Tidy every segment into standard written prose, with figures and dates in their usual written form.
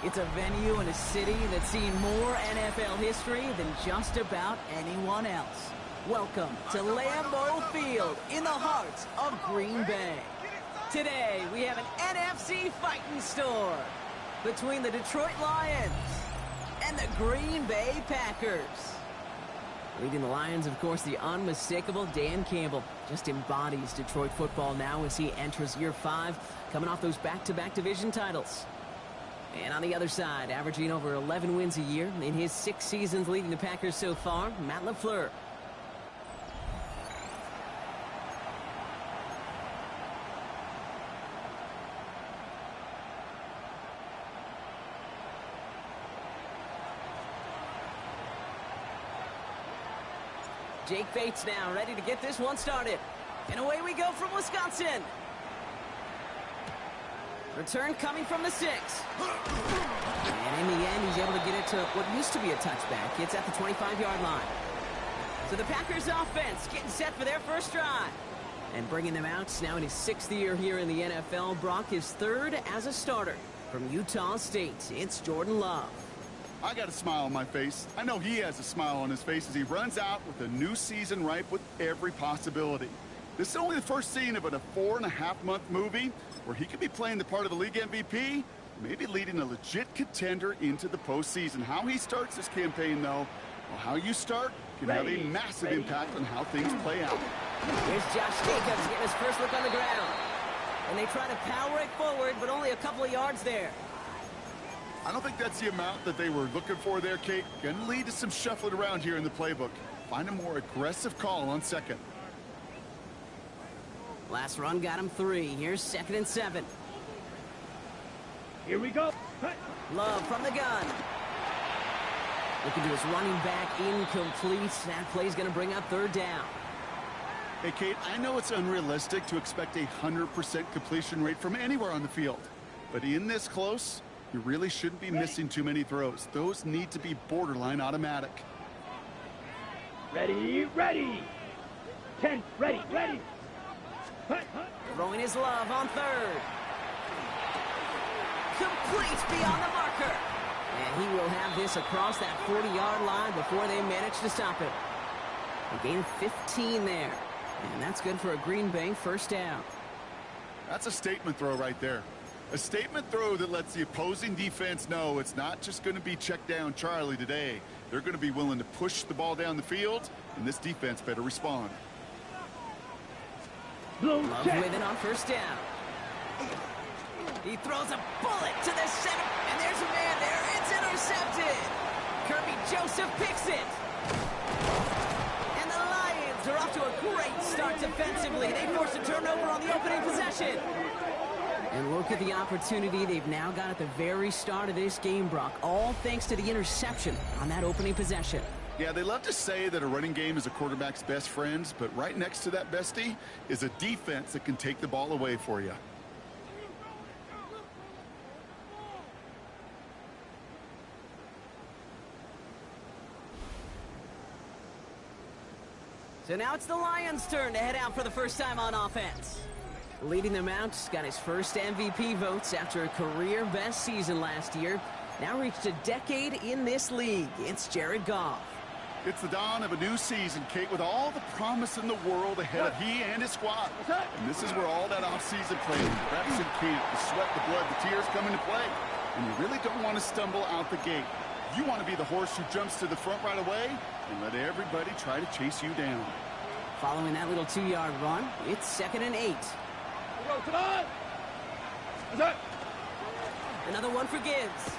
It's a venue in a city that's seen more NFL history than just about anyone else. Welcome to Lambeau Field in the heart of Green Bay. Today, we have an NFC fighting storm between the Detroit Lions and the Green Bay Packers. Leading the Lions, of course, the unmistakable Dan Campbell. Just embodies Detroit football now as he enters year 5, coming off those back-to-back division titles. And on the other side, averaging over 11 wins a year in his 6 seasons leading the Packers so far, Matt LaFleur. Jake Bates now ready to get this one started. And away we go from Wisconsin. Return coming from the 6. And in the end, he's able to get it to what used to be a touchback. It's at the 25-yard line. So the Packers offense getting set for their first drive. And bringing them out now in his 6th year here in the NFL. Brock is 3rd as a starter from Utah State. It's Jordan Love. I got a smile on my face. I know he has a smile on his face as he runs out with a new season ripe with every possibility. This is only the first scene of a 4.5-month movie where he could be playing the part of the league MVP, maybe leading a legit contender into the postseason. How he starts this campaign, though, well, how you start can have a massive impact on how things play out. Here's Josh Jacobs getting his first look on the ground. And they try to power it forward, but only a couple of yards there. I don't think that's the amount that they were looking for there, Kate. Going to lead to some shuffling around here in the playbook. Find a more aggressive call on second. Last run got him 3. Here's 2nd and 7. Here we go. Love from the gun. Looking to his running back, incomplete. That play's going to bring up 3rd down. Hey, Kate, I know it's unrealistic to expect a 100% completion rate from anywhere on the field. But in this close, you really shouldn't be missing too many throws. Those need to be borderline automatic. Ready, ready. 10, ready, ready. Throwing his Love on 3rd. Complete beyond the marker. And he will have this across that 40-yard line before they manage to stop it. A gain of 15 there. And that's good for a Green Bay first down. That's a statement throw right there. A statement throw that lets the opposing defense know it's not just going to be check down Charlie today. They're going to be willing to push the ball down the field, and this defense better respond. Love with it on first down. He throws a bullet to the center, and there's a man there. It's intercepted. Kirby Joseph picks it. And the Lions are off to a great start defensively. They force a turnover on the opening possession. And look at the opportunity they've now got at the very start of this game, Brock. All thanks to the interception on that opening possession. Yeah, they love to say that a running game is a quarterback's best friend, but right next to that bestie is a defense that can take the ball away for you. So now it's the Lions' turn to head out for the first time on offense. Leading them out, got his first MVP votes after a career-best season last year. Now reached a decade in this league. It's Jared Goff. It's the dawn of a new season, Kate, with all the promise in the world ahead of he and his squad. And this is where all that offseason planning, reps in camp, the sweat, the blood, the tears come into play. And you really don't want to stumble out the gate. You want to be the horse who jumps to the front right away and let everybody try to chase you down. Following that little 2-yard run, it's 2nd and 8. Come on! Another one for Gibbs.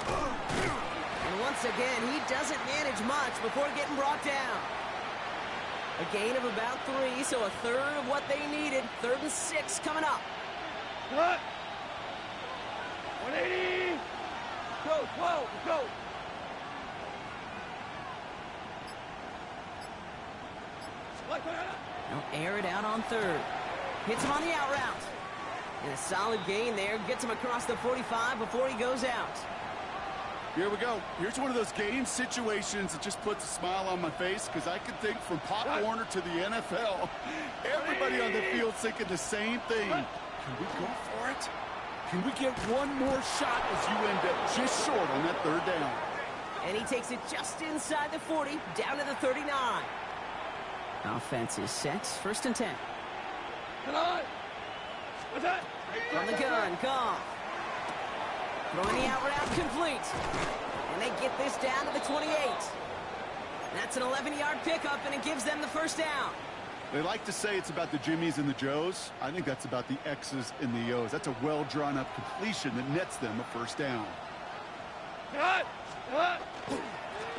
And once again, he doesn't manage much before getting brought down. A gain of about 3, so a 1/3 of what they needed. 3rd and 6 coming up. Cut! 180! Go, go! They'll air it out on 3rd. Hits him on the out route. And a solid gain there. Gets him across the 45 before he goes out. Here we go. Here's one of those game situations that just puts a smile on my face because I can think from Pop Warner to the NFL. Everybody on the field thinking the same thing. Can we go for it? Can we get one more shot as you end up just short on that third down? And he takes it just inside the 40, down to the 39. Offense is set, 1st and 10. Come on. What's that? From the gun, Goff. Throwing the out route complete. And they get this down to the 28. That's an 11-yard pickup, and it gives them the 1st down. They like to say it's about the Jimmies and the Joes. I think that's about the X's and the O's. That's a well-drawn-up completion that nets them a 1st down. Cut.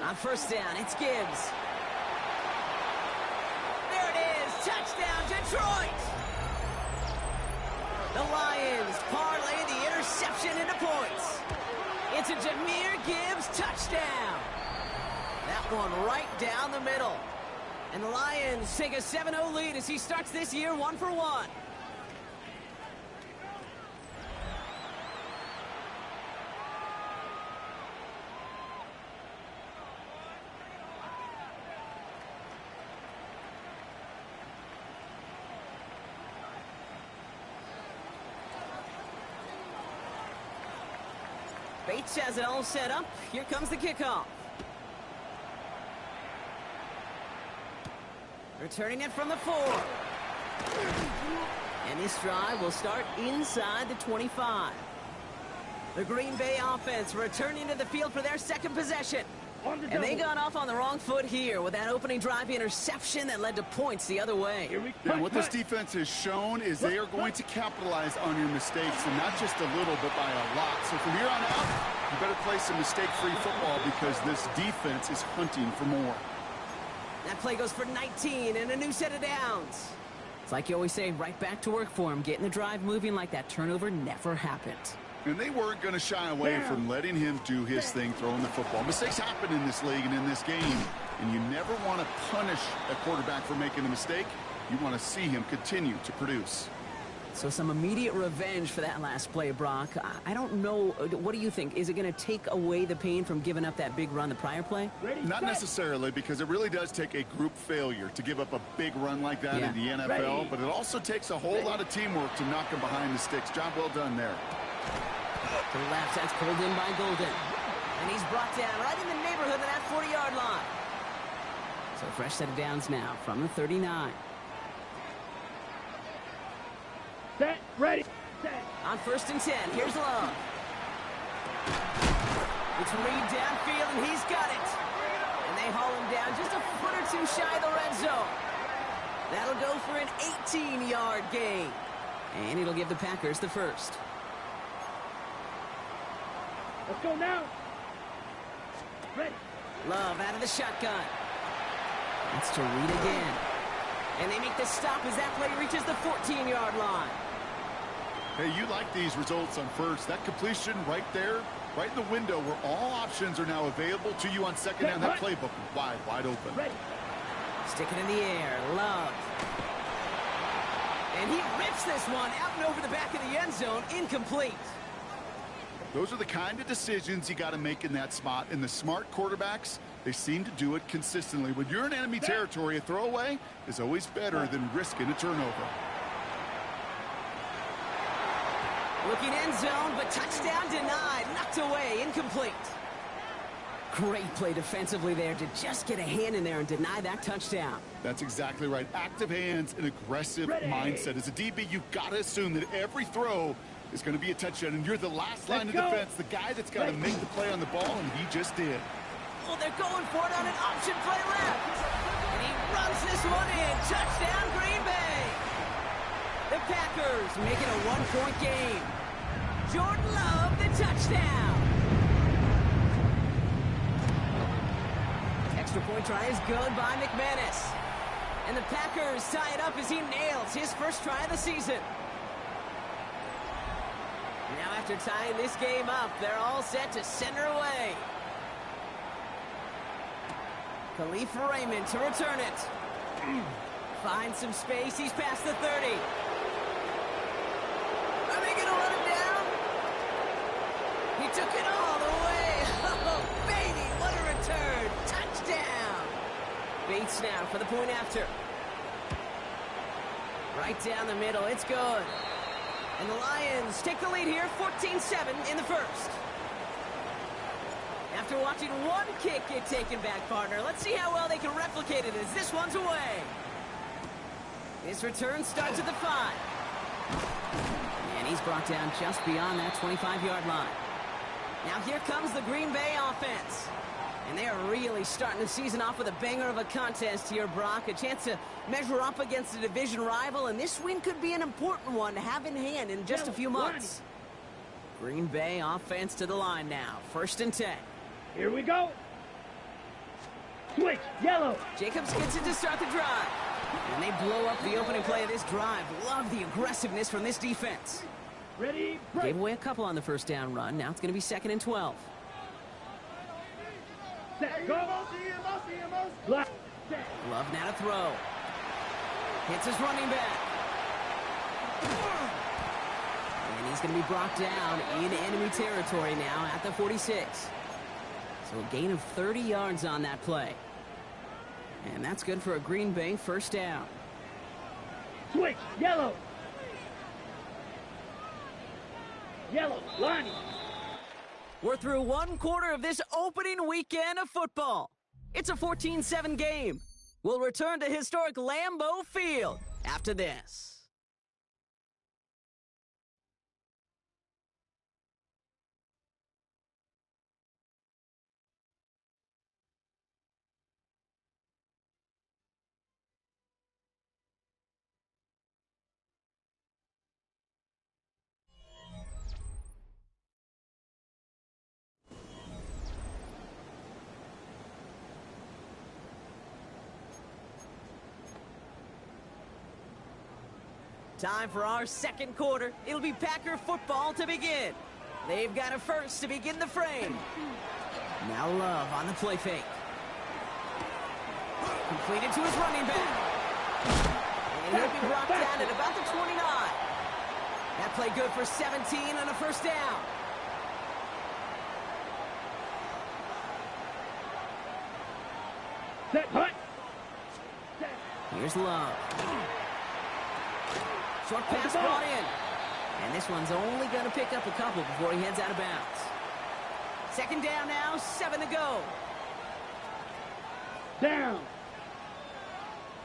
On 1st down, it's Gibbs. There it is. Touchdown, Detroit. The Lions parlay the interception into points. It's a Jahmyr Gibbs touchdown. That one right down the middle. And the Lions take a 7-0 lead as he starts this year 1-for-1. Bates has it all set up. Here comes the kickoff. Returning it from the 4. And this drive will start inside the 25. The Green Bay offense returning to the field for their 2nd possession. And they got off on the wrong foot here with that opening drive interception that led to points the other way. And what this defense has shown is they are going to capitalize on your mistakes, and not just a little, but by a lot. So from here on out, you better play some mistake-free football because this defense is hunting for more. That play goes for 19 and a new set of downs. It's like you always say, right back to work for him. Getting the drive moving like that turnover never happened. And they weren't going to shy away from letting him do his thing, throwing the football. Mistakes happen in this league and in this game, and you never want to punish a quarterback for making a mistake. You want to see him continue to produce. So some immediate revenge for that last play, Brock. I don't know. What do you think? Is it going to take away the pain from giving up that big run the prior play? Not necessarily, because it really does take a group failure to give up a big run like that in the NFL. But it also takes a whole lot of teamwork to knock him behind the sticks. Job well done there. To the left, that's pulled in by Golden. And he's brought down right in the neighborhood of that 40-yard line. So a fresh set of downs now from the 39. Set. Ready. Set. On 1st and 10, here's Love. It's Reed downfield, and he's got it. And they haul him down just a foot or two shy of the red zone. That'll go for an 18-yard gain. And it'll give the Packers the 1st. Let's go now. Ready. Love out of the shotgun. That's to Reed again. And they make the stop as that play reaches the 14-yard line. Hey, you like these results on 1st. That completion right there, right in the window where all options are now available to you on 2nd down. That playbook wide open. Ready. Stick it in the air. Love. And he rips this one out and over the back of the end zone. Incomplete. Those are the kind of decisions you got to make in that spot. And the smart quarterbacks, they seem to do it consistently. When you're in enemy territory, a throwaway is always better than risking a turnover. Looking end zone, but touchdown denied. Knocked away. Incomplete. Great play defensively there to just get a hand in there and deny that touchdown. That's exactly right. Active hands and aggressive mindset. As a DB, you've got to assume that every throw is going to be a touchdown, and you're the last line of defense, the guy that's got to make the play on the ball, and he just did. Well, they're going for it on an option play left. And he runs this one in. Touchdown, Green Bay. The Packers make it a one-point game. Jordan Love, the touchdown. Extra point try is good by McManus. And the Packers tie it up as he nails his first try of the season. Now after tying this game up, they're all set to send her away. Khalif Raymond to return it. Finds some space. He's past the 30. Are they going to let him down? He took it all the way. Oh, baby, what a return. Touchdown. Bates now for the point after. Right down the middle. It's good. And the Lions take the lead here, 14-7 in the first. After watching one kick get taken back, partner, let's see how well they can replicate it as this one's away. This return starts at the 5. And he's brought down just beyond that 25-yard line. Now here comes the Green Bay offense. And they are really starting the season off with a banger of a contest here, Brock. A chance to measure up against a division rival, and this win could be an important one to have in hand in just a few months. Green Bay offense to the line now. 1st and 10. Here we go. Switch, yellow. Jacobs gets it to start the drive. And they blow up the opening play of this drive. Love the aggressiveness from this defense. Ready, break. Gave away a couple on the first down run. Now it's going to be 2nd and 12. Set, go. Block. Set. Love now to throw. Hits his running back. And he's going to be brought down in enemy territory now at the 46. So a gain of 30 yards on that play. And that's good for a Green Bay 1st down. Switch, yellow. Yellow, line. We're through 1/4 of this opening weekend of football. It's a 14-7 game. We'll return to historic Lambeau Field after this. Time for our 2nd quarter. It'll be Packer football to begin. They've got a first to begin the frame. Now Love on the play fake. Completed to his running back. And he'll be brought down at about the 29. That play good for 17 and a 1st down. Set, hut. Set. Here's Love. Short pass brought in. And this one's only going to pick up a couple before he heads out of bounds. 2nd down now, 7 to go. Down.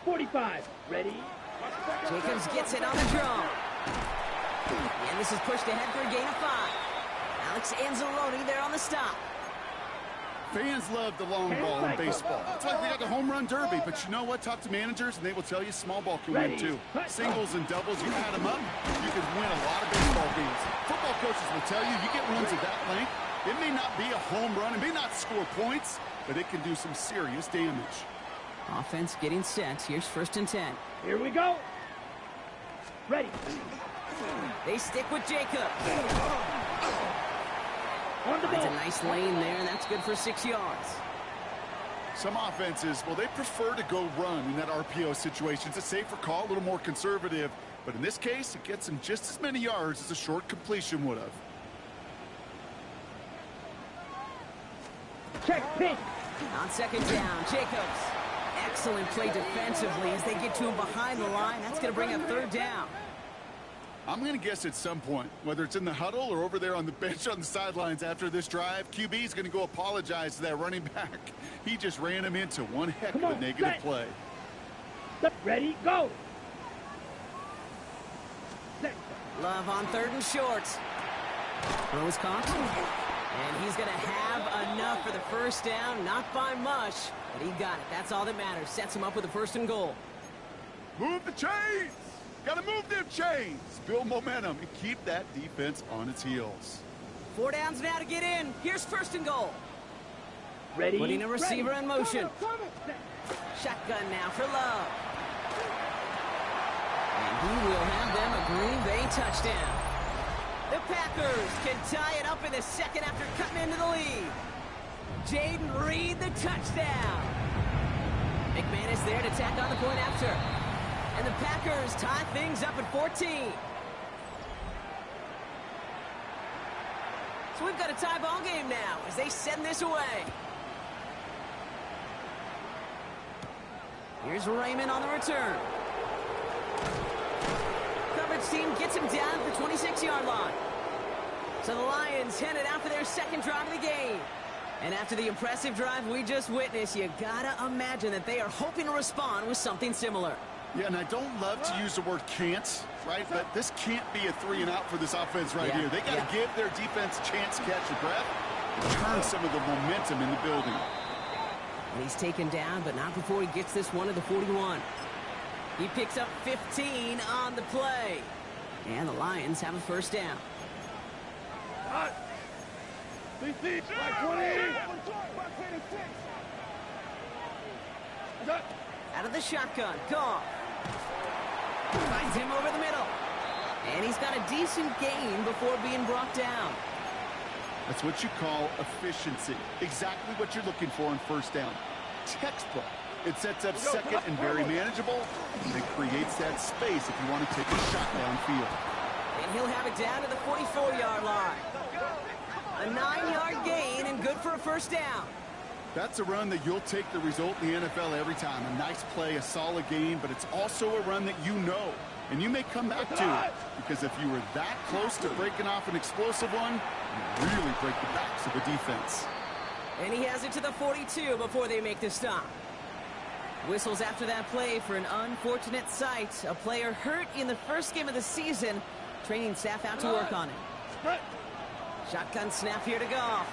45. Ready. Jacobs gets it on the draw. And this is pushed ahead for a gain of 5. Alex Anzalone there on the stop. Fans love the long ball in baseball. It's like we got the home run derby, but you know what? Talk to managers, and they will tell you small ball can win, too. Singles and doubles, you add them up, you can win a lot of baseball games. Football coaches will tell you, you get runs of that length, it may not be a home run, it may not score points, but it can do some serious damage. Offense getting set. Here's 1st and 10. Here we go. Ready. They stick with Jacob. On the Finds a ball. nice lane there, and that's good for 6 yards. Some offenses, well, they prefer to go run in that RPO situation. It's a safer call, a little more conservative. But in this case, it gets him just as many yards as a short completion would have. Check, pitch. On 2nd down, Jacobs. Excellent play defensively as they get to him behind the line. That's going to bring up 3rd down. I'm going to guess at some point, whether it's in the huddle or over there on the bench on the sidelines after this drive, QB is going to go apologize to that running back. He just ran him into one heck of a negative play. Ready, go. Set. Love on 3rd and short. Throw is caught. And he's going to have enough for the 1st down. Not by much, but he got it. That's all that matters. Sets him up with a 1st and goal. Move the chains! Got to move them chains! Build momentum and keep that defense on its heels. 4 downs now to get in. Here's 1st and goal. Ready. Putting a receiver in motion. Set. Shotgun now for Love. And he will have them a Green Bay touchdown. The Packers can tie it up in the 2nd after cutting into the lead. Jaden Reed, the touchdown. McManus there to tack on the point after. And the Packers tie things up at 14. So we've got a tie ball game now as they send this away. Here's Raymond on the return. Coverage coach team gets him down at the 26-yard line. So the Lions headed out for their second drive of the game. And after the impressive drive we just witnessed, you gotta imagine that they are hoping to respond with something similar. Yeah, and I don't love to use the word can't, right? But this can't be a 3-and-out for this offense right here. They got to give their defense a chance to catch their breath and turn some of the momentum in the building. And he's taken down, but not before he gets this one to the 41. He picks up 15 on the play. And the Lions have a first down. Out of the shotgun, Goff. Finds him over the middle. And he's got a decent gain before being brought down. That's what you call efficiency. Exactly what you're looking for in first down. Textbook. It sets up second and very manageable, and it creates that space if you want to take a shot downfield. And he'll have it down to the 44-yard line. A 9-yard gain and good for a first down. That's a run that you'll take the result in the NFL every time. A nice play, a solid game, but it's also a run that you know, and you may come back to it, because if you were that close to breaking off an explosive one, you really break the backs of the defense. And he has it to the 42 before they make the stop. Whistles after that play for an unfortunate sight. A player hurt in the first game of the season. Training staff out to work on it. Shotgun snap here to Goff.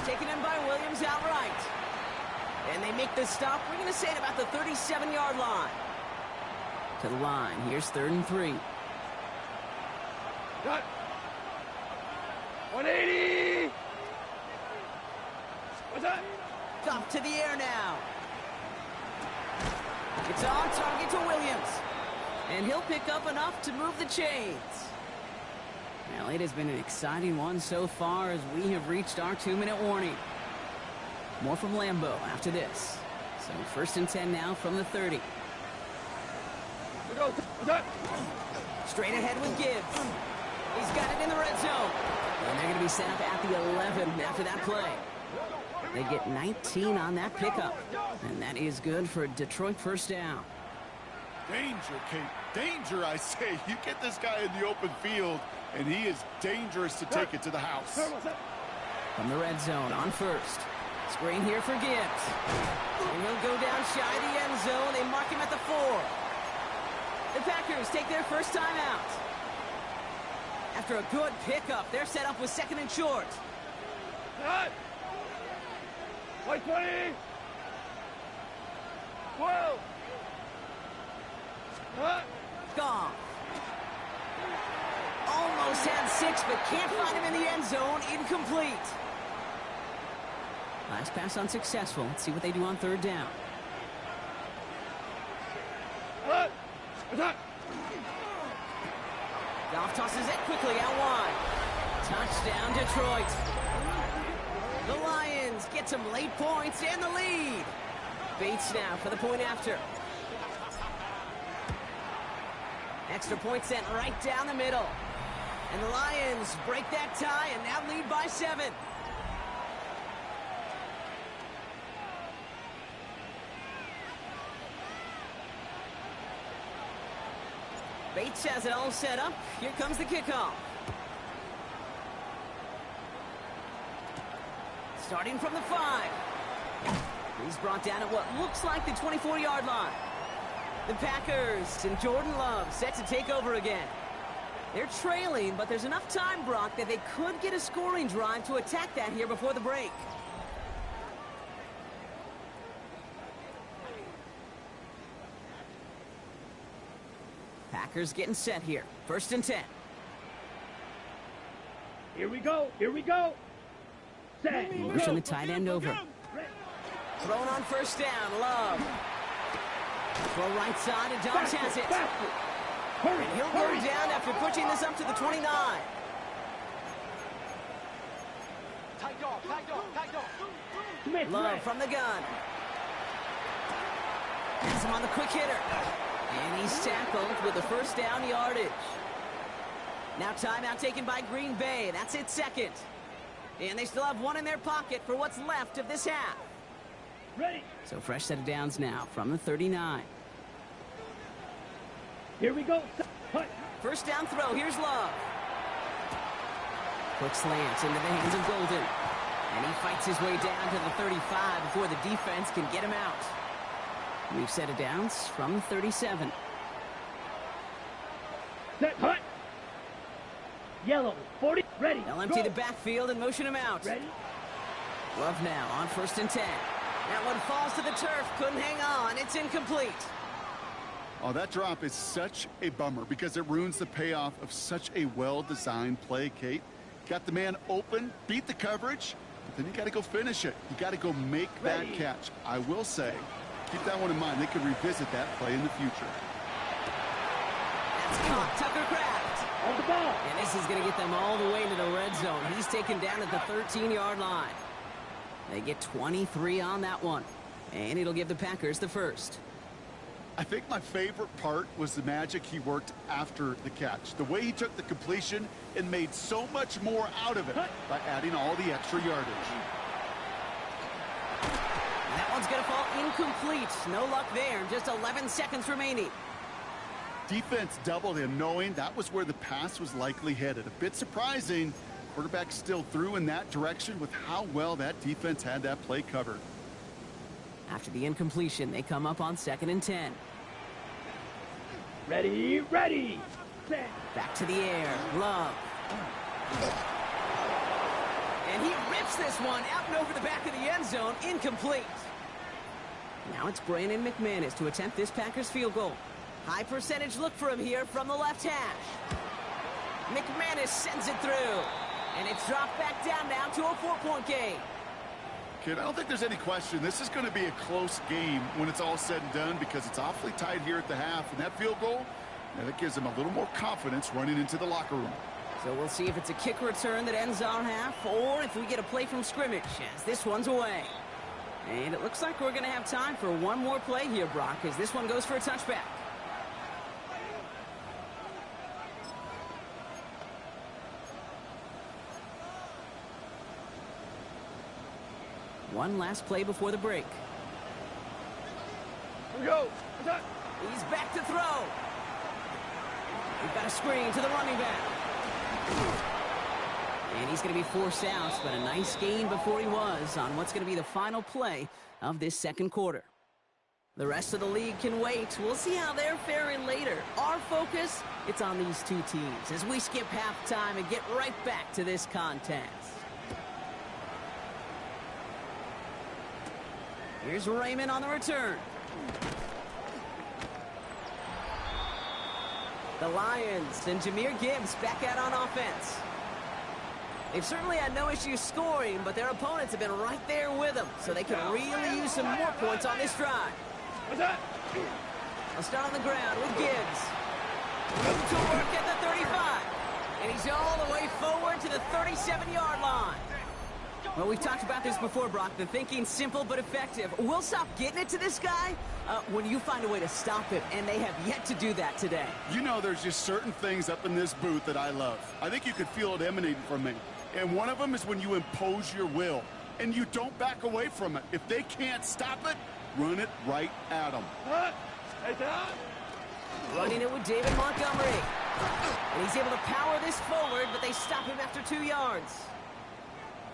Taken in by Williams outright. And they make the stop. We're going to say at about the 37-yard line. To the line. Here's 3rd and 3. Cut. 180. What's that? Goff to the air now. It's on target to Williams. And he'll pick up enough to move the chains. Well, it has been an exciting one so far as we have reached our 2-minute warning. More from Lambeau after this. So 1st and 10 now from the 30. Straight ahead with Gibbs. He's got it in the red zone. And they're going to be set up at the 11 after that play. They get 19 on that pickup. And that is good for a Detroit first down. Danger, Kate. Danger, I say. You get this guy in the open field, and he is dangerous to take it to the house. From the red zone on 1st. Screen here for Gibbs. And he'll go down shy of the end zone. They mark him at the 4. The Packers take their first time out. After a good pickup, they're set up with 2nd and short. Cut. 120. 12. Cut. Goff. Almost had 6, but can't find him in the end zone. Incomplete. Last pass unsuccessful. Let's see what they do on 3rd down. Cut. Attack. Goff tosses it quickly out wide. Touchdown, Detroit. The Lions get some late points and the lead. Bates now for the point after. Extra point sent right down the middle. And the Lions break that tie and now lead by 7. Bates has it all set up. Here comes the kickoff. Starting from the 5. He's brought down at what looks like the 24-yard line. The Packers and Jordan Love set to take over again. They're trailing, but there's enough time, Brock, that they could get a scoring drive to attack that here before the break. Packers getting set here. 1st and 10. Here we go. Here we go. Set. Motion the tight end over. Thrown on 1st down. Love. Throw right side, and Dobbs has it. Hurry, And he'll go down after pushing this up to the 29. Smith, Love from the gun. Has him on the quick hitter. And he's tackled with the 1st down yardage. Now timeout taken by Green Bay. That's it, 2nd. And they still have 1 in their pocket for what's left of this half. Ready. So fresh set of downs now from the 39. Here we go. Hut. First down throw. Here's Love. Quick slant into the hands of Golden. And he fights his way down to the 35 before the defense can get him out. We've set it downs from 37. Set. Hut. Yellow. 40. Ready. They'll empty Go. the backfield and motion him out. Ready. Love now on 1st and 10. That one falls to the turf. Couldn't hang on. It's incomplete. Oh, that drop is such a bummer because it ruins the payoff of such a well-designed play, Kate. Got the man open, beat the coverage, but then you got to go finish it. You got to go make that catch. I will say, keep that one in mind. They could revisit that play in the future. That's caught. Tucker Kraft. On the ball. And this is going to get them all the way to the red zone. He's taken down at the 13-yard line. They get 23 on that one. And it'll give the Packers the first. I think my favorite part was the magic he worked after the catch. The way he took the completion and made so much more out of it by adding all the extra yardage. That one's going to fall incomplete. No luck there. Just 11 seconds remaining. Defense doubled him, knowing that was where the pass was likely headed. A bit surprising. Quarterback still threw in that direction with how well that defense had that play covered. After the incompletion, they come up on 2nd and 10. Ready. Ready. Set. Back to the air. Love. And he rips this one out and over the back of the end zone. Incomplete. Now it's Brandon McManus to attempt this Packers field goal. High percentage look for him here from the left hash. McManus sends it through. And it's dropped back down now to a 4-point game. Kid, I don't think there's any question. This is going to be a close game when it's all said and done because it's awfully tight here at the half. And that field goal, that gives them a little more confidence running into the locker room. So we'll see if it's a kick return that ends our half or if we get a play from scrimmage as this one's away. And it looks like we're going to have time for one more play here, Brock, as this one goes for a touchback. One last play before the break. Here we go. He's back to throw. We've got a screen to the running back. And he's going to be forced out, but a nice gain before he was on what's going to be the final play of this second quarter. The rest of the league can wait. We'll see how they're faring later. Our focus, it's on these two teams as we skip halftime and get right back to this contest. Here's Raymond on the return. The Lions and Jahmyr Gibbs back out on offense. They've certainly had no issues scoring, but their opponents have been right there with them, so they can really use some more points on this drive. I'll start on the ground with Gibbs. Move to work at the 35. And he's all the way forward to the 37-yard line. Well, we've talked about this before, Brock. The thinking's simple but effective. We'll stop getting it to this guy when you find a way to stop him, and they have yet to do that today. You know, there's just certain things up in this booth that I love. I think you could feel it emanating from me. And one of them is when you impose your will, and you don't back away from it. If they can't stop it, run it right at them. Running it with David Montgomery. And he's able to power this forward, but they stop him after 2 yards.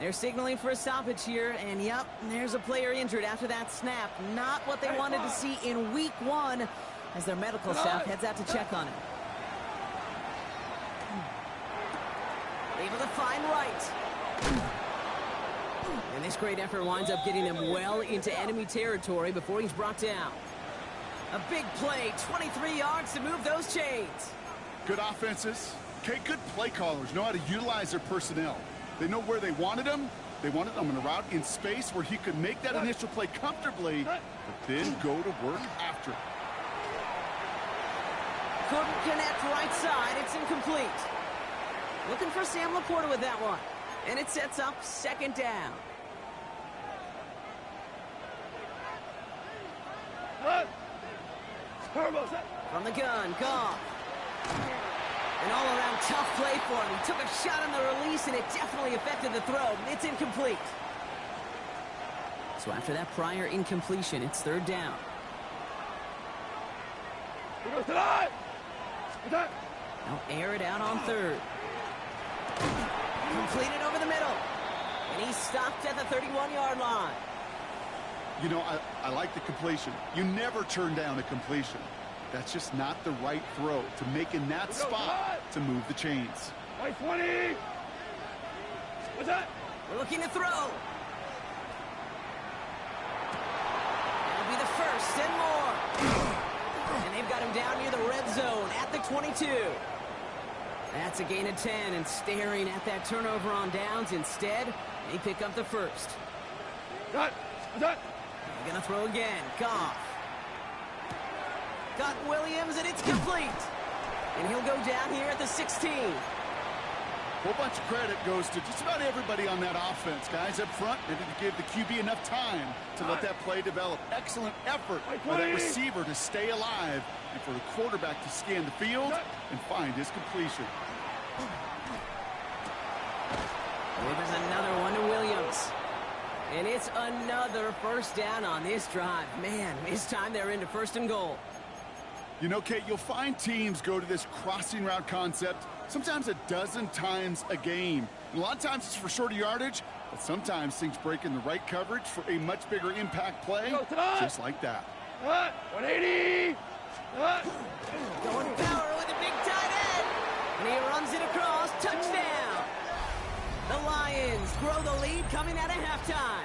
They're signaling for a stoppage here, and yep, there's a player injured after that snap. Not what they wanted to see in week one as their medical staff heads out to check on him. Able to find Wright. And this great effort winds up getting them well into enemy territory before he's brought down. A big play, 23 yards to move those chains. Good offenses. Okay, good play callers know how to utilize their personnel. They know where they wanted him. They wanted him in a route in space where he could make that initial play comfortably, but then go to work after. Couldn't connect right side. It's incomplete. Looking for Sam Laporta with that one. And it sets up second down. From the gun, Goff. An all-around tough play for him. He took a shot on the release, and it definitely affected the throw. It's incomplete. So after that prior incompletion, it's third down. They'll air it out on third. Completed over the middle. And he's stopped at the 31-yard line. You know, I like the completion. You never turn down a completion. That's just not the right throw to make in that spot to move the chains. 20. What's that? We're looking to throw. That'll be the first and more. And they've got him down near the red zone at the 22. That's a gain of 10, and staring at that turnover on downs instead, they pick up the first. Got. They're going to throw again. Goff. Got Williams, and it's complete. And he'll go down here at the 16. A whole bunch of credit goes to just about everybody on that offense. Guys up front, they didn't give the QB enough time to let that play develop. Excellent effort by that receiver to stay alive and for the quarterback to scan the field and find his completion. There's another one to Williams. And it's another first down on this drive. Man, this time they're into first and goal. You know, Kate, you'll find teams go to this crossing route concept sometimes a dozen times a game. And a lot of times it's for shorter yardage, but sometimes things break in the right coverage for a much bigger impact play, just like that. 180. Going power with a big tight end. And he runs it across. Touchdown. The Lions grow the lead coming out of halftime.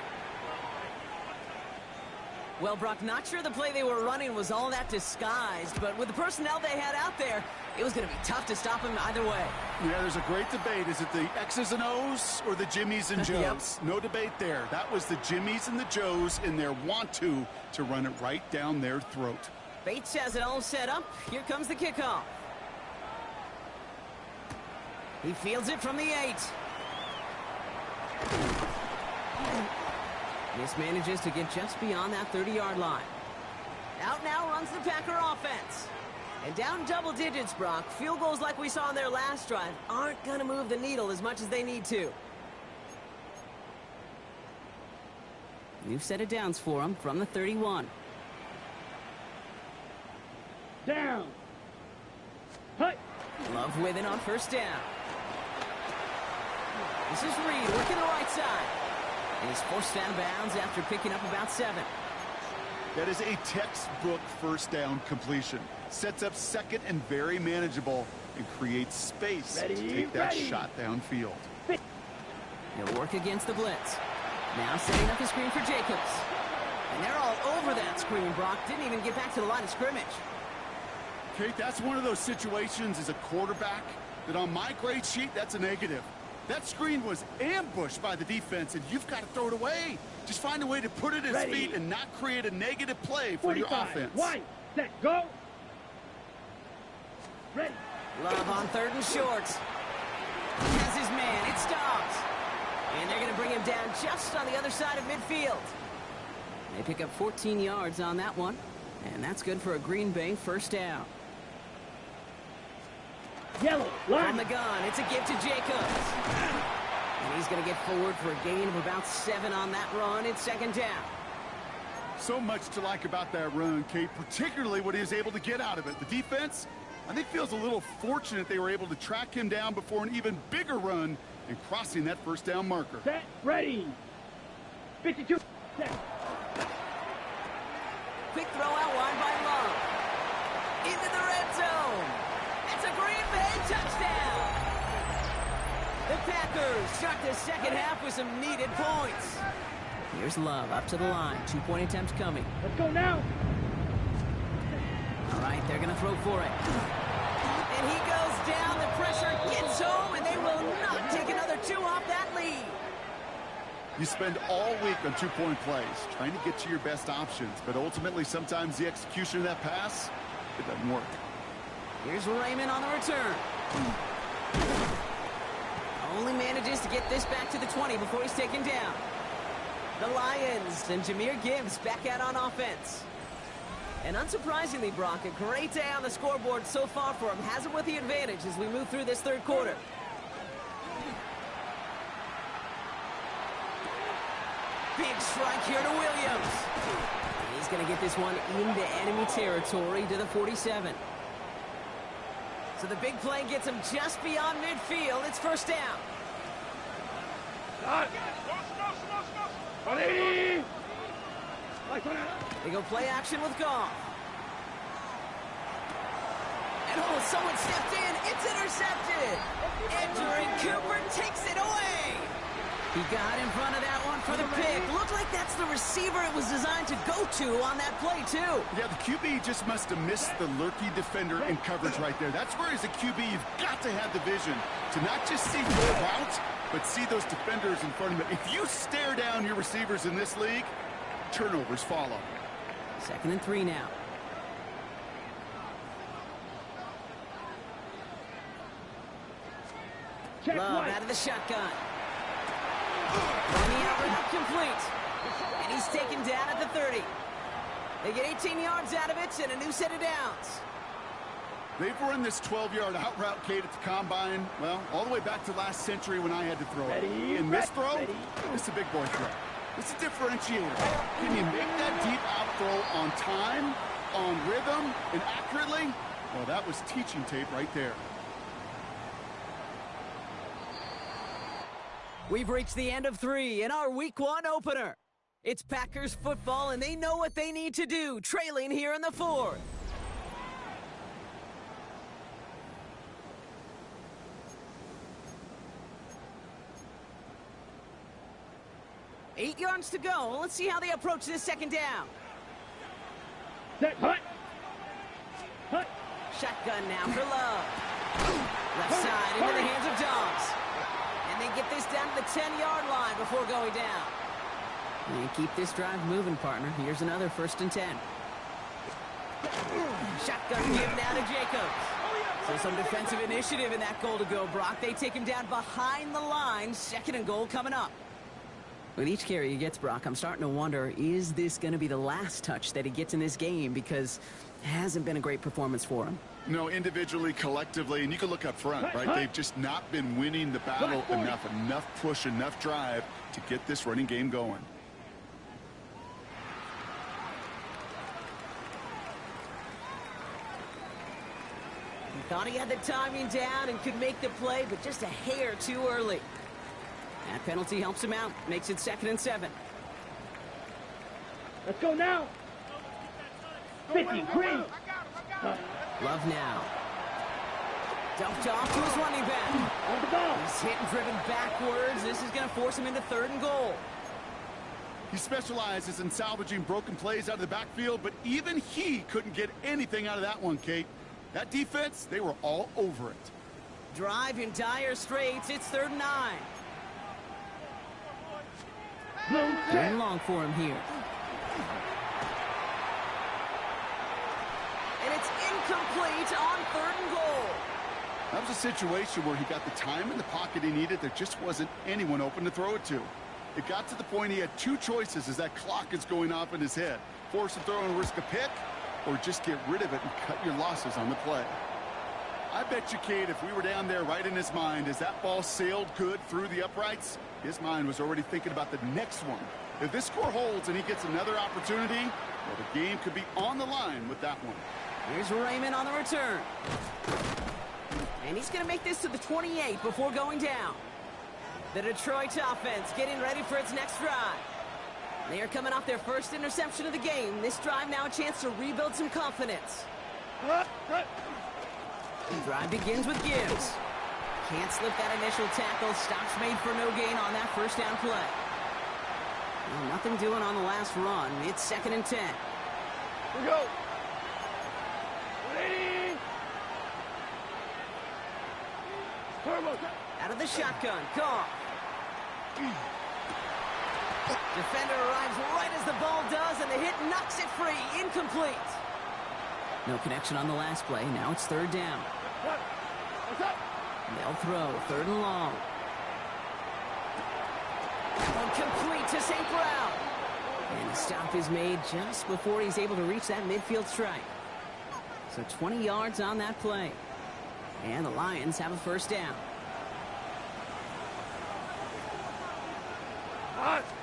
Well, Brock, not sure the play they were running was all that disguised, but with the personnel they had out there, it was going to be tough to stop him either way. Yeah, there's a great debate. Is it the X's and O's or the Jimmies and Joes? Yep. No debate there. That was the Jimmies and the Joes in their want-to run it right down their throat. Bates has it all set up. Here comes the kickoff. He fields it from the 8. Manages to get just beyond that 30-yard line. Out now runs the Packer offense. And down double digits, Brock. Field goals like we saw in their last drive aren't going to move the needle as much as they need to. New set of downs for them from the 31. Down. Hey. Love with it on first down. This is Reed working the right side. And he's forced out of bounds after picking up about 7. That is a textbook first down completion. Sets up second and very manageable and creates space to take that shot downfield. He'll work against the blitz. Now setting up the screen for Jacobs. And they're all over that screen, Brock. Didn't even get back to the line of scrimmage. Kate, that's one of those situations as a quarterback that on my grade sheet, that's a negative. That screen was ambushed by the defense, and you've got to throw it away. Just find a way to put it at his feet and not create a negative play for 45. your offense. Wide, set, go. Ready. Love on third and short. Has his man. It stops. And they're going to bring him down just on the other side of midfield. They pick up 14 yards on that one, and that's good for a Green Bay first down. Yellow, line. From the gun, it's a give to Jacobs. And he's going to get forward for a gain of about 7 on that run. It's second down. So much to like about that run, Kate, particularly what he was able to get out of it. The defense, I think, feels a little fortunate they were able to track him down before an even bigger run and crossing that first down marker. Set, ready. 52, set. Quick throw out wide by Love. Into the red zone. It's a Green Bay touchdown. The Packers start the second half with some needed points. Here's Love up to the line. 2-point attempts coming. Let's go now. All right, they're going to throw for it. And he goes down. The pressure gets home, and they will not take another 2 off that lead. You spend all week on 2-point plays, trying to get to your best options, but ultimately sometimes the execution of that pass, it doesn't work. Here's Raymond on the return. Only manages to get this back to the 20 before he's taken down. The Lions and Jahmyr Gibbs back out on offense. And unsurprisingly, Brock, a great day on the scoreboard so far for him. Has it with the advantage as we move through this third quarter. Big strike here to Williams. He's going to get this one into enemy territory to the 47. So the big play gets him just beyond midfield. It's first down. They go play action with Goff. And oh, someone stepped in. It's intercepted. Entering Cooper takes it away. He got in front of that one for the pick. Looked like that's the receiver it was designed to go to on that play, too. Yeah, the QB just must have missed the lurky defender in coverage right there. That's where, as a QB, you've got to have the vision to not just see your route, but see those defenders in front of you. If you stare down your receivers in this league, turnovers follow. 2nd and 3 now. Love out of the shotgun. And the out route complete. And he's taken down at the 30. They get 18 yards out of it and a new set of downs. They've run this 12-yard out route, Kate, at the Combine, well, all the way back to last century when I had to throw it. In this throw, this is a big boy throw. It's a differentiator. Can you make that deep out throw on time, on rhythm, and accurately? Well, that was teaching tape right there. We've reached the end of 3 in our Week 1 opener. It's Packers football, and they know what they need to do, trailing here in the 4th. Eight yards to go. Let's see how they approach this second down. Set, hut. Hut. Shotgun now for Love. Left side into the hands of Dobbs. And they get this down to the 10-yard line before going down. And keep this drive moving, partner. Here's another 1st and 10. Shotgun give now to Jacobs. So some defensive initiative in that goal to go, Brock. They take him down behind the line. 2nd and goal coming up. With each carry he gets, Brock, I'm starting to wonder, is this going to be the last touch that he gets in this game? Because it hasn't been a great performance for him. No, individually, collectively, and you can look up front, right? They've just not been winning the battle enough push, enough drive to get this running game going. He thought he had the timing down and could make the play, but just a hair too early. That penalty helps him out, makes it 2nd and 7. Let's go now. 50, green. Love now. Dumped off to his running back. On the ball. He's hit and driven backwards. This is going to force him into 3rd and goal. He specializes in salvaging broken plays out of the backfield, but even he couldn't get anything out of that one, Kate. That defense, they were all over it. Drive in dire straits. It's 3rd and 9. Going long for him here. And it's incomplete on 3rd and goal. That was a situation where he got the time in the pocket he needed. There just wasn't anyone open to throw it to. It got to the point he had 2 choices as that clock is going off in his head. Force a throw and risk a pick, or just get rid of it and cut your losses on the play. I bet you, Kate, if we were down there right in his mind as that ball sailed good through the uprights, his mind was already thinking about the next one. If this score holds and he gets another opportunity, well, the game could be on the line with that one. Here's Raymond on the return. And he's going to make this to the 28 before going down. The Detroit offense getting ready for its next drive. They are coming off their first interception of the game. This drive now a chance to rebuild some confidence. The drive begins with Gibbs. Can't slip that initial tackle. Stops made for no gain on that first down play. Well, nothing doing on the last run. It's 2nd and 10. Here we go. 180. Turbo. Out of the shotgun. Goff. Defender arrives right as the ball does, and the hit knocks it free. Incomplete. No connection on the last play. Now it's 3rd down. What's up? They'll throw. 3rd and long. One complete to St. Brown. And the stop is made just before he's able to reach that midfield strike. So 20 yards on that play. And the Lions have a first down.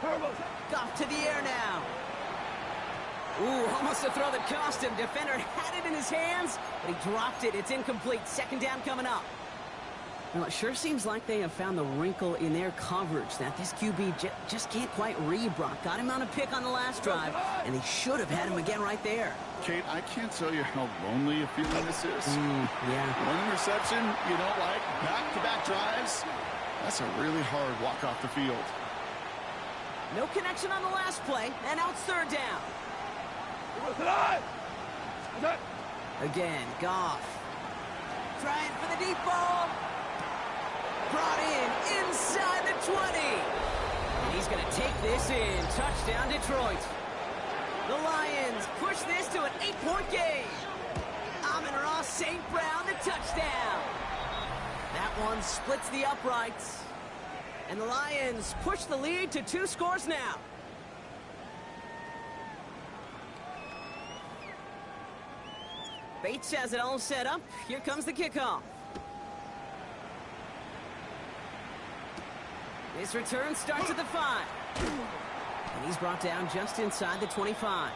Turbo. Goff to the air now. Ooh, almost a throw that cost him. Defender had it in his hands, but he dropped it. It's incomplete. Second down coming up. Well, it sure seems like they have found the wrinkle in their coverage that this QB just can't quite read. Brock got him on a pick on the last drive, and they should have had him again right there. Kate, I can't tell you how lonely a feeling this is. Yeah. One interception, you don't like, back-to-back drives. That's a really hard walk off the field. No connection on the last play, and now it's third down. Again, Goff. Trying for the deep ball. Brought in inside the 20. And he's going to take this in. Touchdown, Detroit. The Lions push this to an 8-point game. Amon-Ra St. Brown, the touchdown. That one splits the uprights. And the Lions push the lead to 2 scores now. Bates has it all set up. Here comes the kickoff. This return starts at the 5. And he's brought down just inside the 25.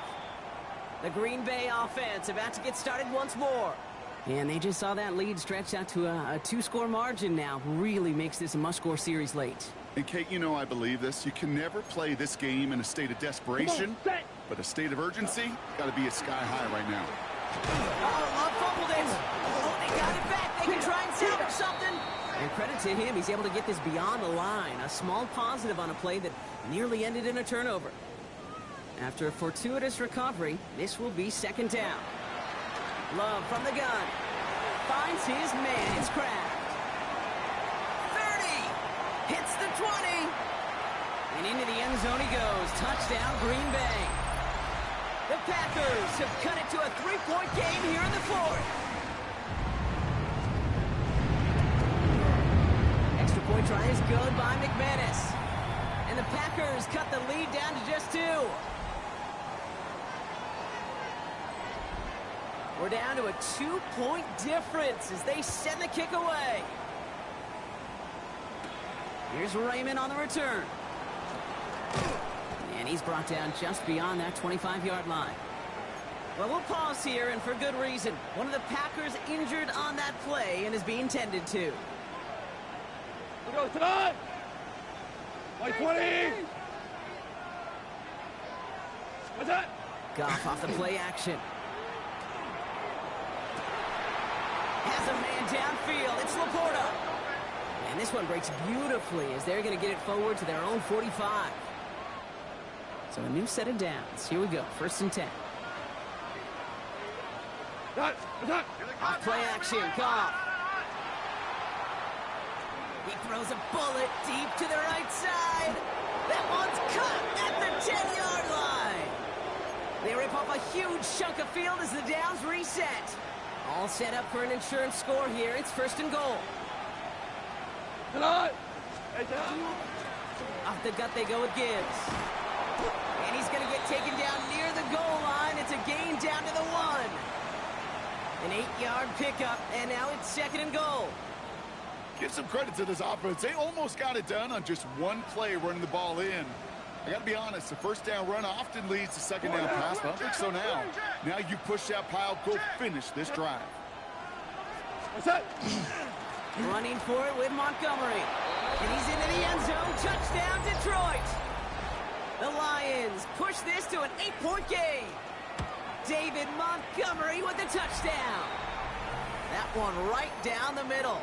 The Green Bay offense about to get started once more. And they just saw that lead stretch out to a 2-score margin now. Really makes this a must-score series late. And Kate, you know I believe this. You can never play this game in a state of desperation, but a state of urgency got to be at sky high right now. Oh, Love fumbled it. Oh, they got it back. They can try and salvage something. And credit to him, he's able to get this beyond the line. A small positive on a play that nearly ended in a turnover. After a fortuitous recovery, this will be second down. Love from the gun. Finds his man. It's Kraft. 30. Hits the 20. And into the end zone he goes. Touchdown, Green Bay. The Packers have cut it to a 3-point game here in the 4th. Extra point try is good by McManus. And the Packers cut the lead down to just 2. We're down to a 2-point difference as they send the kick away. Here's Raymond on the return. And he's brought down just beyond that 25-yard line. Well, we'll pause here, and for good reason. One of the Packers injured on that play and is being tended to. We go tonight. My 20. What's that? Goff off the play action. Has a man downfield. It's Laporta. And this one breaks beautifully as they're going to get it forward to their own 45. So a new set of downs. Here we go. 1st and 10. Off play action. Goff. He throws a bullet deep to the right side. That one's cut at the 10-yard line. They rip off a huge chunk of field as the downs reset. All set up for an insurance score here. It's 1st and goal. Off the gut they go with Gibbs. And he's going to get taken down near the goal line. It's a gain down to the 1. An 8-yard pickup, and now it's 2nd and goal. Give some credit to this offense. They almost got it done on just one play running the ball in. I got to be honest, the 1st down run often leads to 2nd down pass, but I don't think so now. Now you push that pile, go finish this drive. What's that? Running for it with Montgomery. And he's into the end zone. Touchdown, Detroit. The Lions push this to an 8-point game. David Montgomery with the touchdown. That one right down the middle.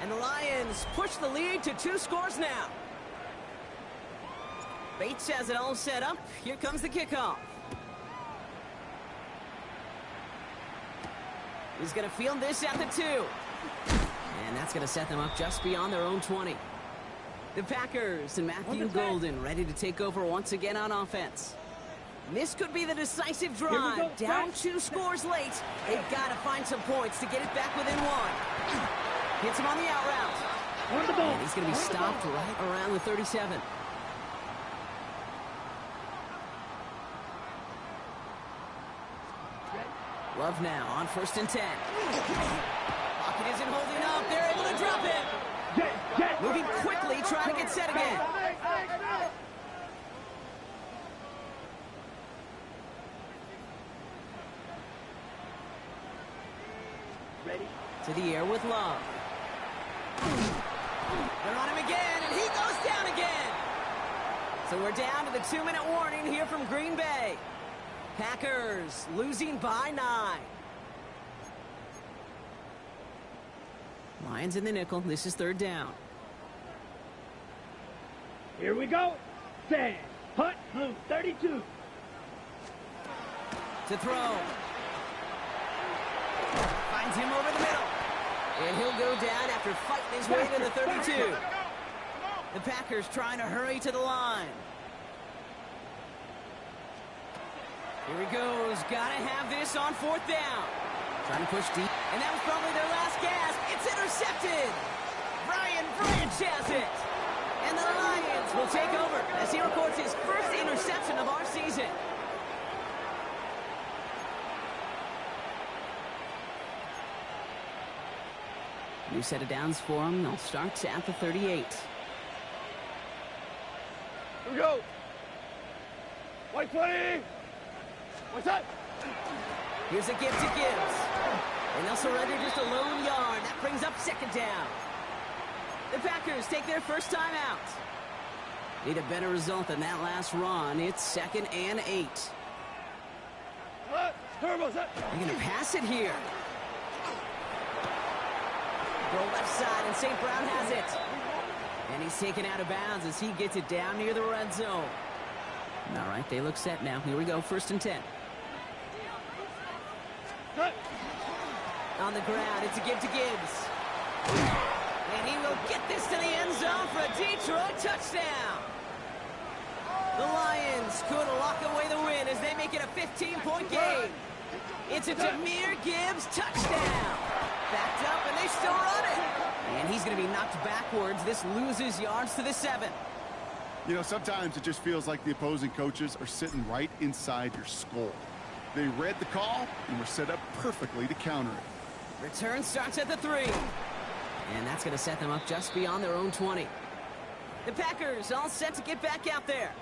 And the Lions push the lead to 2 scores now. Bates has it all set up. Here comes the kickoff. He's going to field this at the 2. And that's going to set them up just beyond their own 20. The Packers and Matthew Golden ready to take over once again on offense. This could be the decisive drive. Down 2 scores late. They've got to find some points to get it back within 1. Hits him on the out route. And he's going to be stopped right around the 37. Love now on 1st and 10. Pocket isn't holding up. They're able to drop it. Moving quickly, trying to get set again. To the air with Love. They're on him again, and he goes down again. So we're down to the 2-minute warning here from Green Bay. Packers losing by 9. Lions in the nickel. This is 3rd down. Here we go. Set. Hunt, blue, 32. To throw. Finds him over the middle. And he'll go down after fighting his way to the 32. The Packers trying to hurry to the line. Here he goes. Gotta have this on 4th down. Trying to push deep. And that was probably their last gasp. It's intercepted. Brian Branch has it. And the Lions will take over as he records his first interception of our season. New set of downs for him. They'll start at the 38. Here we go. White 20. What's up? Here's a give to Gibbs. And they'll surrender just a lone yard. That brings up 2nd down. The Packers take their first time out. Need a better result than that last run. It's 2nd and 8. They're going to pass it here. Throw left side, and St. Brown has it. And he's taken out of bounds as he gets it down near the red zone. All right, they look set now. Here we go, 1st and 10. On the ground, it's a give to Gibbs. And he will get this to the end zone for a Detroit touchdown. The Lions could lock away the win as they make it a 15-point game. It's a Jahmyr Gibbs touchdown. Backed up, and they still run it. And he's going to be knocked backwards. This loses yards to the 7. You know, sometimes it just feels like the opposing coaches are sitting right inside your skull. They read the call and were set up perfectly to counter it. Return starts at the 3. And that's going to set them up just beyond their own 20. The Packers all set to get back out there.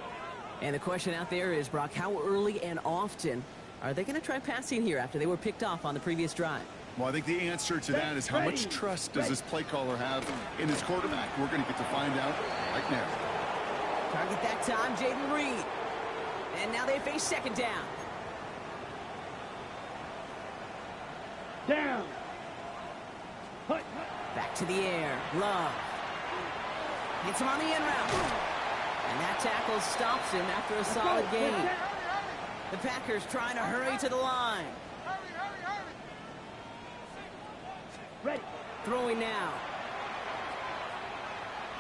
And the question out there is, Brock, how early and often are they going to try passing here after they were picked off on the previous drive? Well, I think the answer to that is how much trust does this play caller have in his quarterback? We're going to get to find out right now. Target that time, Jaden Reed. And now they face 2nd down. Down. Back to the air. Love. Hits him on the end route. And that tackle stops him after a solid gain. The Packers trying to hurry to the line. Ready. Throwing now.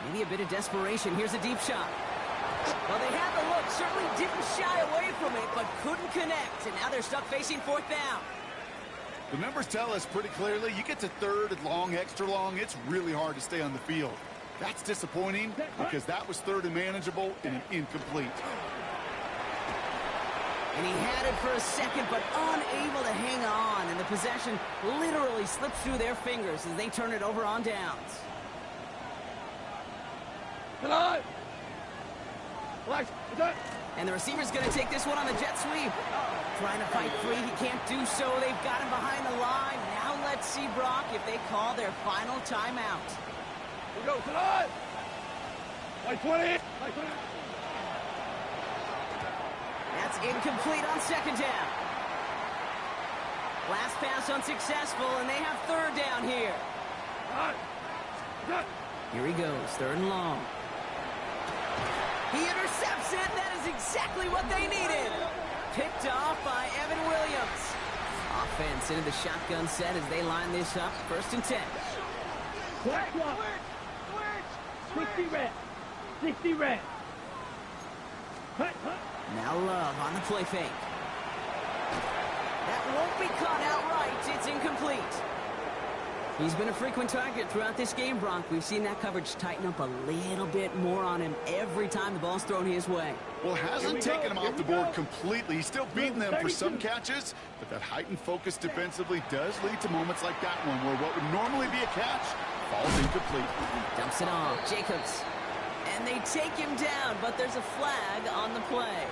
Maybe a bit of desperation. Here's a deep shot. Well, they had the look. Certainly didn't shy away from it, but couldn't connect. And now they're stuck facing 4th down. The numbers tell us pretty clearly, you get to 3rd and long, extra long, it's really hard to stay on the field. That's disappointing because that was 3rd and manageable and an incomplete. And he had it for a second, but unable to hang on. And the possession literally slips through their fingers as they turn it over on downs. Hello. And the receiver's going to take this one on the jet sweep. Trying to fight free. He can't do so. They've got him behind the line. Now let's see, Brock, if they call their final timeout. Here we go. Tonight. White 20. That's incomplete on 2nd down. Last pass unsuccessful, and they have 3rd down here. Here he goes, 3rd and long. He intercepts it. That is exactly what they needed. Picked off by Evan Williams. Offense into the shotgun set as they line this up. 1st and 10. 60 red. 60 red. Now Love on the play fake. That won't be caught outright. It's incomplete. He's been a frequent target throughout this game, Brock. We've seen that coverage tighten up a little bit more on him every time the ball's thrown his way. Well, hasn't taken him off the board completely. He's still beating them for some catches, but that heightened focus defensively does lead to moments like that one where what would normally be a catch falls incomplete. Dumps it off. Jacobs. And they take him down, but there's a flag on the play.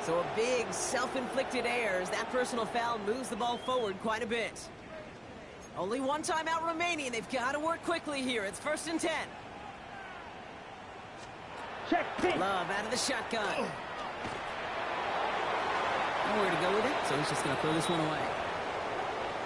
So a big self-inflicted error as that personal foul moves the ball forward quite a bit. Only one timeout remaining. They've got to work quickly here. It's 1st and 10. Check, pin. Love out of the shotgun. Nowhere to go with it, so he's just going to throw this one away.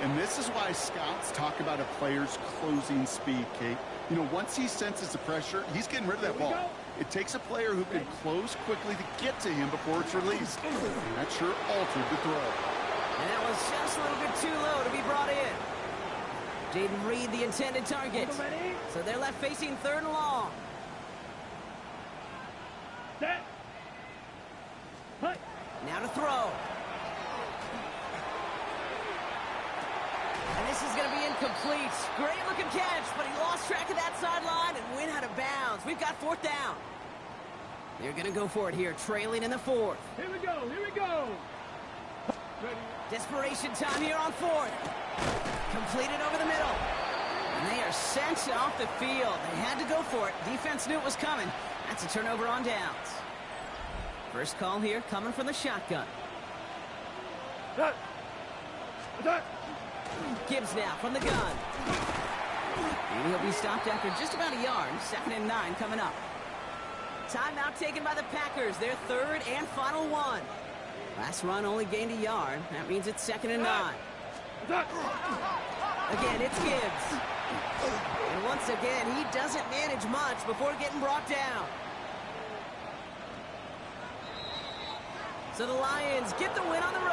And this is why scouts talk about a player's closing speed, Kate. You know, once he senses the pressure, he's getting rid of that ball. It takes a player who can close quickly to get to him before it's released. And that sure altered the throw. And that was just a little bit too low to be brought in. Jaden Reed, the intended target. So they're left facing 3rd and long. Set. Hut. Now to throw. And this is going to be incomplete. Great looking catch, but he lost track of that sideline and went out of bounds. We've got 4th down. They're going to go for it here, trailing in the 4th. Here we go. Here we go. Ready. Desperation time here on 4th. Completed over the middle. And they are sent off the field. They had to go for it. Defense knew it was coming. That's a turnover on downs. First call here coming from the shotgun. Gibbs now from the gun. And he'll be stopped after just about a yard. 2nd and 9 coming up. Timeout taken by the Packers. Their 3rd and final one. Last run only gained a yard. That means it's 2nd and 9. Again, it's Gibbs. And once again, he doesn't manage much before getting brought down. So the Lions get the win on the road.